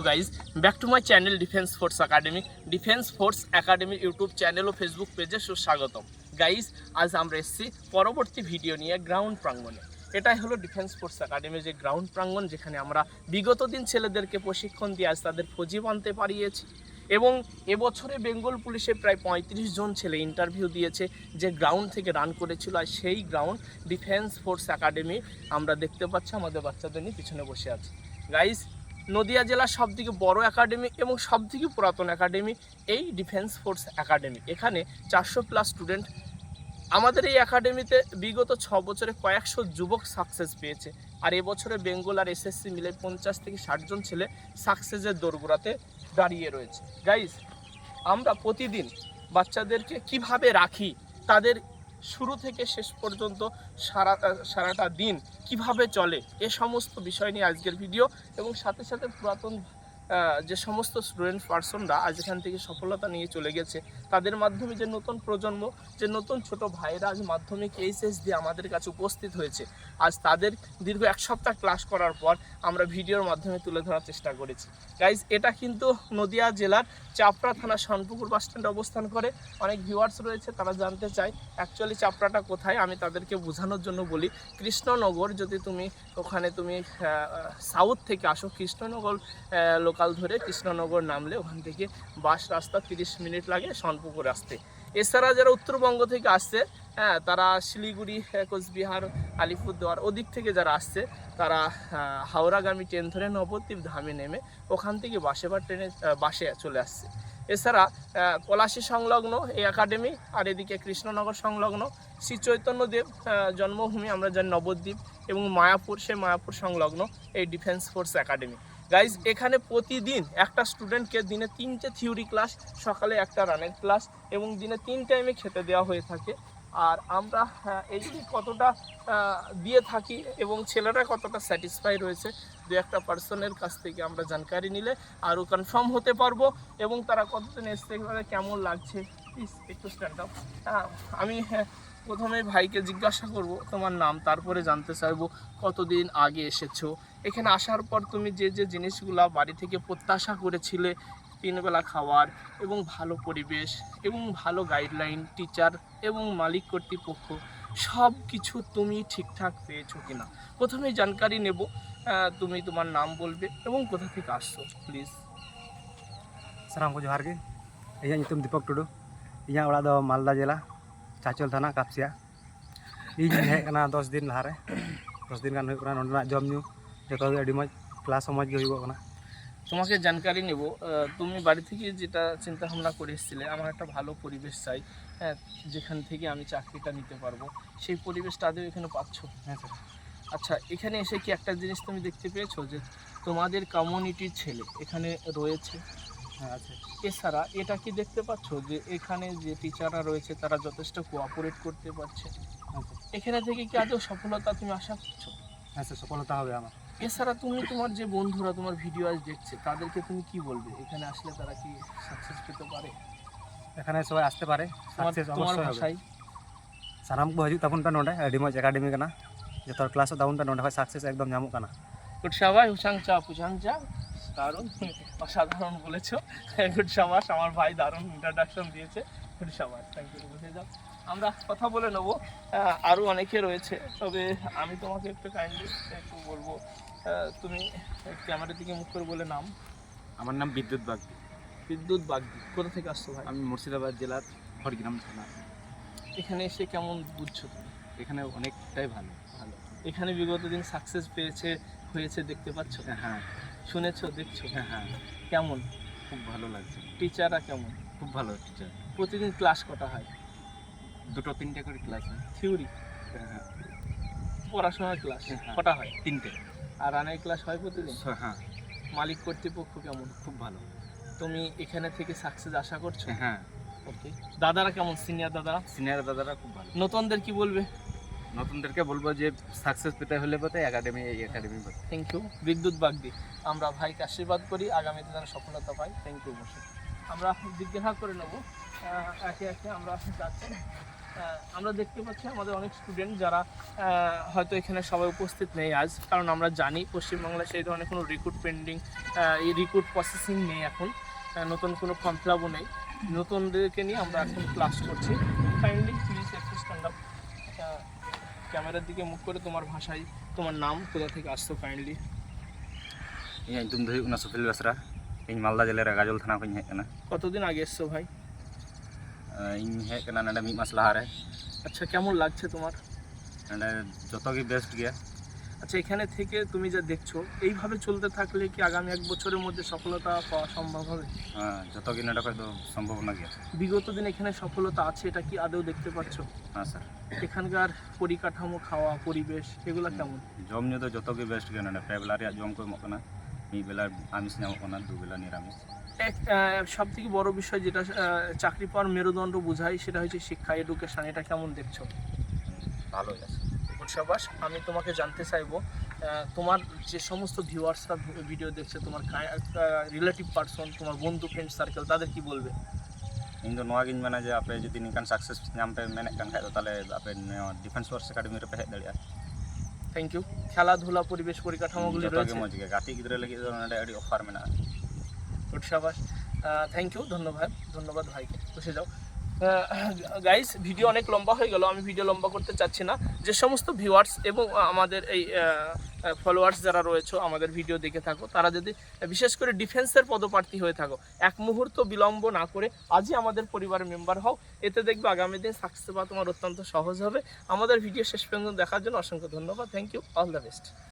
Guys back to my channel defence force academy YouTube channel और Facebook पेजे सुस्वागतम। Guys आज আমরা এসেছি পরবর্তী ভিডিও নিয়ে গ্রাউন্ড প্রাঙ্গণে। এটাই হলো ডিফেন্স ফোর্স একাডেমির যে গ্রাউন্ড প্রাঙ্গণ, যেখানে আমরা বিগত দিন ছেলেদেরকে প্রশিক্ষণ দিয়ে আজ তাদের ফৌজি বানতে পারিয়েছি এবং এবছরে বেঙ্গল পুলিশে প্রায় 35 জন ছেলে ইন্টারভিউ দিয়েছে যে গ্রাউন্ড থেকে রান করেছিল। আর সেই গ্রাউন্ড ডিফেন্স ফোর্স একাডেমি আমরা দেখতে পাচ্ছি আমাদের বাচ্চাদের নিয়ে পিছনে বসে আছে। গাইজ নদিয়া জেলার সবথেকে বড় একাডেমি এবং সবথেকে পুরাতন একাডেমি এই ডিফেন্স ফোর্স একাডেমি। এখানে 400+ স্টুডেন্ট। আমাদের এই একাডেমিতে বিগত 6 বছরে কয়েকশো যুবক সাকসেস পেয়েছে। আর এবছরে বেঙ্গল আর এসএসসি মিলে 50 থেকে 60 জন ছেলে সাকসেসের দোরগোড়াতে দাঁড়িয়ে রয়েছে। গাইজ আমরা প্রতিদিন বাচ্চাদেরকে কিভাবে রাখি, তাদের শুরু থেকে শেষ পর্যন্ত সারাটা দিন কিভাবে চলে, এ সমস্ত বিষয় নিয়ে আজকের ভিডিও। এবং সাথে সাথে পুরাতন যে সমস্ত স্টুডেন্ট পার্সনরা আজ এখান থেকে সফলতা নিয়ে চলে গেছে, তাদের মাধ্যমে যে নতুন প্রজন্ম, যে নতুন ছোট ভাইরা আজ মাধ্যমিক এইচএস দিয়ে আমাদের কাছে উপস্থিত হয়েছে, আজ তাদের দীর্ঘ 1 সপ্তাহ ক্লাস করার পর আমরা ভিডিওর মাধ্যমে তুলে ধরার চেষ্টা করেছি। গাইজ এটা কিন্তু নদিয়া জেলার চাপড়া থানা শানপুকুর বাস স্ট্যান্ডে অবস্থান করে। অনেক ভিউয়ার্স রয়েছে, তারা জানতে চায় অ্যাকচুয়ালি চাপড়াটা কোথায়। আমি তাদেরকে বোঝানোর জন্য বলি, কৃষ্ণনগর, যদি তুমি ওখানে সাউথ থেকে আসো, কৃষ্ণনগর লোকাল ধরে কৃষ্ণনগর নামলে ওখান থেকে বাস রাস্তা 30 মিনিট লাগে শানপুকুর আসতে। এছাড়া যারা উত্তরবঙ্গ থেকে আসছে, তারা শিলিগুড়ি, কোচবিহার, আলিপুরদুয়ার ওদিক থেকে যারা আসছে, তারা হাওড়াগামী ট্রেন ধরে নবদ্বীপ ধামে নেমে ওখান থেকে বাসে বা ট্রেনে বাসে চলে আসছে। এছাড়া পলাশী সংলগ্ন এই একাডেমি, আর এদিকে কৃষ্ণনগর সংলগ্ন শ্রী চৈতন্যদেব জন্মভূমি আমরা জানি নবদ্বীপ, এবং মায়াপুর, সেই মায়াপুর সংলগ্ন এই ডিফেন্স ফোর্স একাডেমি। গাইজ এখানে প্রতিদিন একটা স্টুডেন্টকে দিনে 3টে থিওরি ক্লাস, সকালে একটা রানের ক্লাস এবং দিনে 3 টাইমে খেতে দেওয়া হয়ে থাকে। আর আমরা এই কতটা দিয়ে থাকি এবং ছেলেরা কতটা স্যাটিসফাই রয়েছে, 2-1 পার্সনের কাছ থেকে আমরা জানকারি নিলে আরও কনফার্ম হতে পারবো। এবং তারা কতদিন এসে কেমন লাগছে, প্লিজ একটু স্ট্যান্ড আপ। আমি প্রথমে ভাইকে জিজ্ঞাসা করব তোমার নাম, তারপরে জানতে চাইবো কতদিন আগে এসেছো এখানে। আসার পর তুমি যে যে জিনিসগুলো বাড়ি থেকে প্রত্যাশা করেছিলে, 3 বেলা খাওয়ার এবং ভালো পরিবেশ এবং ভালো গাইডলাইন, টিচার এবং মালিক কর্তৃপক্ষ, সব কিছু তুমি ঠিকঠাক পেয়েছো কিনা, প্রথমেই জানকারি নেব। তুমি তোমার নাম বলবে এবং কোথা থেকে আসছো প্লিজ। সালাম को जोहार गे। इᱧᱟᱹᱜ ᱧᱩᱛᱩᱢ दीपक टुडू। इᱧᱟᱹᱜ ᱚᱲᱟᱜ ᱫᱚ मालदा जिला चाचल थाना कापसिया। ᱤᱧ ᱦᱮᱡ ᱠᱟᱱᱟ 10 दिन लहारे, 10 दिन गान ᱦᱩᱭᱩᱜ ᱠᱟᱱᱟ। ᱱᱚᱰᱮᱱᱟᱜ ᱡᱚᱢ ᱧᱩ ᱡᱚᱛᱚ ᱜᱮ ᱟᱹᱰᱤ ᱢᱚᱡᱽ, ক্লাস মজ গে ᱦᱩᱭᱩᱜᱚᱜ ᱠᱟᱱᱟ। তোমাকে জানকারি নেব, তুমি বাড়ি থেকে যেটা চিন্তা ভাবনা করে এসেছিলে, আমার একটা ভালো পরিবেশ চাই, যেখান থেকে আমি চাকরিটা নিতে পারবো, সেই পরিবেশটা আদৌ এখানে পাচ্ছ? হ্যাঁ স্যার। আচ্ছা, এখানে এসে কি একটা জিনিস তুমি দেখতে পেয়েছো যে তোমাদের কমিউনিটির ছেলে এখানে রয়েছে? হ্যাঁ আছে। এছাড়া এটা কি দেখতে পাচ্ছ যে এখানে যে টিচাররা রয়েছে তারা যথেষ্ট কোঅপারেট করতে পারছে? এখানে থেকে কি আদৌ সফলতা তুমি আশা করছো? হ্যাঁ স্যার, সফলতা হবে আমার। এছাড়া তুমি তোমার যে বন্ধুরা তোমার ভিডিও আজ দেখছে, তাদেরকে তুমি কি বলবে, এখানে আসলে তারা কি সাকসেস পেতে পারে? এখানে সবাই আসতে পারে, সাকসেস তোমার অবশ্যই হবে। ভাষায় সানাম को हजू तबन पे नोडे अडी मज एकाडेमी कना, जतो क्लास तबन पे नोडे साकसेस एकदम ᱧᱟᱢᱚᱜ कना। গুড সবাই হুসাংচা পুসাংচা, দারুণ অসাধারণ বলেছো। গুড সাবাস, আমার ভাই দারুণ ইন্ট্রোডাকশন দিয়েছে। গুড সাবাস, থ্যাংক ইউ। বুঝে যাও, আমরা কথা বলে নেব। আরও অনেকে রয়েছে, তবে আমি তোমাকে একটু কাইন্ডলি একটু বলবো, তুমি ক্যামেরার দিকে মুখ করে বলে নাম। আমার নাম বিদ্যুৎ বাগদি। বিদ্যুৎ বাগদি, কোথা থেকে আসছো ভাই? আমি মুর্শিদাবাদ জেলার খড়গ্রাম থানা। এখানে এসে কেমন বুঝছো তুমি? এখানে অনেকটাই ভালো। এখানে বিগত দিন সাকসেস হয়েছে দেখতে পাচ্ছ? হ্যাঁ। শুনেছো, দেখছো? হ্যাঁ। কেমন? খুব ভালো লাগছে। টিচাররা কেমন? খুব ভালো টিচার। প্রতিদিন ক্লাস কটা হয়? 2-3টে করে ক্লাস হয়। থিওরি? হ্যাঁ। পড়াশোনার ক্লাস হ্যাঁ। কটা হয়? 3টে। আর রানের ক্লাস হয় প্রতিদিন? হ্যাঁ। মালিক কর্তৃপক্ষ কেমন? খুব ভালো। তুমি এখানে থেকে সাকসেস আশা করছো? হ্যাঁ। ওকে। দাদারা কেমন, সিনিয়র দাদারা? সিনিয়র দাদারা খুব ভালো। নতুনদের কি বলবে? নতুনদেরকে বলবো যে সাকসেস পেতে হলে এই একাডেমি থ্যাংক ইউ বিদ্যুৎ বাগদি। আমরা ভাইকে আশীর্বাদ করি আগামীতে যেন সফলতা পাই। Thank you. বসে আমরা জিজ্ঞাসা করে নেব, একে একে আমরা যাচ্ছি। আমরা দেখতে পাচ্ছি আমাদের অনেক স্টুডেন্ট যারা হয়তো এখানে সবাই উপস্থিত নেই আজ, কারণ আমরা জানি পশ্চিমবাংলায় সেই ধরনের কোনো রিক্রুট পেন্ডিং এই রিক্রুট প্রসেসিং নেই এখন, নতুন কোনো ফর্ম ফিল আপও নেই। নতুনদেরকে নিয়ে আমরা এখন ক্লাস করছি। কাইন্ডলি প্লিজ একটু স্ট্যান্ড আপ, ক্যামেরার দিকে মুখ করে তোমার ভাষায় তোমার নাম, কোথা থেকে আসছো কাইন্ডলি। ᱤᱧᱟᱹᱜ ᱧᱩᱛᱩᱢ ᱫᱚ ᱦᱩᱭᱩᱜ ᱠᱟᱱᱟ ᱥᱩᱯᱷᱤᱞ ᱵᱮᱥᱨᱟ। ᱤᱧ ᱢᱟᱞᱫᱟ ᱡᱮᱞᱟ ᱨᱮ ᱜᱟᱡᱚᱞ ᱛᱷᱟᱱᱟ ᱠᱷᱚᱱᱤᱧ ᱦᱮᱡ ᱟᱠᱟᱱᱟ। কতদিন আগে এসছো ভাই? ᱤᱧ ᱦᱮᱡ ᱟᱠᱟᱱᱟ ᱱᱚᱰᱮ ᱢᱤᱫ ᱢᱟᱥ ᱞᱟᱦᱟᱨᱮ। আচ্ছা, কেমন লাগছে তোমার? ᱱᱚᱰᱮ ᱡᱚᱛᱚ ᱜᱮ বেস্ট গিয়া। আচ্ছা, এখানে থেকে তুমি যা দেখছো এইভাবে চলতে থাকলে কি আগামী 1 বছরের মধ্যে সফলতা পাওয়া সম্ভব হবে? ᱡᱚᱛᱚ ᱜᱮ ᱱᱚᱰᱮ ᱠᱷᱚᱡ ᱫᱚ ᱥᱚᱢᱵᱷᱚᱵᱚᱱᱟ গিয়া। বিগত দিন এখানে সফলতা আছে, এটা কি আদৌ দেখতে পাচ্ছ? হ্যাঁ স্যার। এখানকার পরিকাঠামো, খাওয়া, পরিবেশ এগুলো কেমন? ᱡᱚᱢ ᱧᱩ ᱫᱚ ᱡᱚᱛᱚ ᱜᱮ বেস্ট গিয়া। ᱱᱚᱰᱮ ᱯᱮ ᱵᱮᱞᱟ ᱨᱮᱭᱟᱜ ᱡᱚᱢ ᱠᱚ ᱮᱢᱚᱜ ᱠᱟᱱᱟ। ᱢᱤᱫ বেলা আমিষ ᱧᱟᱢᱚᱜ ᱠᱟᱱᱟ, দু বেলা নিরামিষ। সব থেকে বড় বিষয় যেটা চাকরি পাওয়ার মেরুদণ্ড বোঝায় সেটা হচ্ছে শিক্ষা, এডুকেশন। এটা কেমন দেখছো? ভালোই আছে। সাবাস। আমি তোমাকে জানতে চাইবো, তোমার যে সমস্ত ভিউয়ার্সরা ভিডিও দেখছে, তোমার রিলেটিভ পার্সন, তোমার বন্ধু, ফ্রেন্ড সার্কেল, তাদের কি বলবে? ᱤᱧ ᱫᱚ ᱱᱚᱣᱟ ᱜᱤᱧ ᱢᱮᱱᱟ ᱡᱮ ᱟᱯᱮ ᱡᱩᱫᱤ ᱱᱤᱝᱠᱟᱱ ᱥᱟᱠᱥᱮᱥ ᱧᱟᱢ ᱯᱮ ᱢᱮᱱᱮᱫ ᱠᱟᱱ ᱠᱷᱟᱡ ᱫᱚ ᱛᱟᱦᱚᱞᱮ ᱟᱯᱮ ᱱᱚᱣᱟ ডিফেন্স ফোর্স একাডেমি রেᱯᱮ ᱦᱮᱡ ᱫᱟᱲᱮᱭᱟᱜᱼᱟ। Thank you. খেলাধুলা, পরিবেশ, পরিকাঠামোগুলি ᱡᱚᱛᱚ ᱜᱮ রয়েছে। ᱢᱚᱡᱽ ᱜᱮ। ᱜᱟᱛᱮ ᱜᱤᱫᱽᱨᱟᱹ ᱞᱟᱹᱜᱤᱫ ᱫᱚ ᱱᱚᱰᱮ ᱟᱹᱰᱤ অফার মেনাᱜᱼᱟ। গুড, সাবাস। থ্যাংক ইউ, ধন্যবাদ ভাইকে, বসে যাও। গাইস, ভিডিও অনেক লম্বা হয়ে গেল, আমি ভিডিও লম্বা করতে চাচ্ছি না। যে সমস্ত ভিউয়ার্স এবং আমাদের এই ফলোয়ার্স যারা রয়েছে আমাদের ভিডিও দেখে থাকো, তারা যদি বিশেষ করে ডিফেন্সের পদপ্রার্থী হয়ে থাকো, এক মুহূর্ত বিলম্ব না করে আজই আমাদের পরিবারের মেম্বার হও। এতে দেখবে আগামী দিন সাকসেস পাওয়া তোমার অত্যন্ত সহজ হবে। আমাদের ভিডিও শেষ পর্যন্ত দেখার জন্য অসংখ্য ধন্যবাদ। Thank you, all the best.